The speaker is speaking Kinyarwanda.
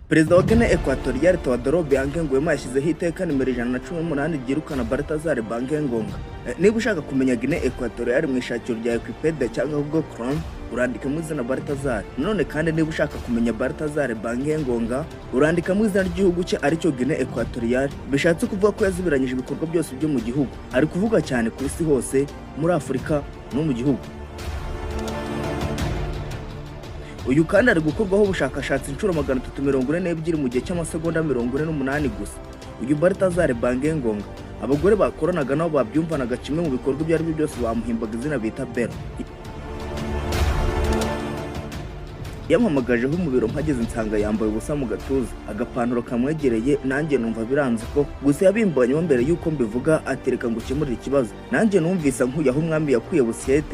Perezida wa Gine Equatorial Teodoro Obiang yashyizeho iteka nimero 118 ryirukana Balthazar Bangengonga. Niba ushaka kumenya Gine Equatorial mu ishakiro rya Wikipedia cyangwa Google Chrome urandika mu izina Balthazar. None kandi niba ushaka kumenya Balthazar Bangengonga urandika mu izina ry'igihugu cye aricyo Gine Equatorial, bishatse kuvuga ko yazibiranyije ibikorwa byose byo mu gihugu. Ari kuvuga cyane ku isi hose, muri Afurika no mu gihugu. Uyu kandi ari gukorwaho ubushakashatsi inshuro 342 mu gihe cy'amasegonda 48 gusa. Uyu Balthazar Bangengonga abagore bakoranaga nabo babyumvanaga kimwe mu bikorwa ibyo ari byo byose bamuhimbaga izina bita Bella. Yampamagajeho mu biro mpageze nsanga yambaye ubusa mu gatuza, agapantaro kamwegereye, nanjye numva biranze ko gusa yabimbanyemo mbere yuko mbivuga atereka ngo ukemurire ikibazo. Nanjye numvisa nkuyaho umwami yakuye busiyete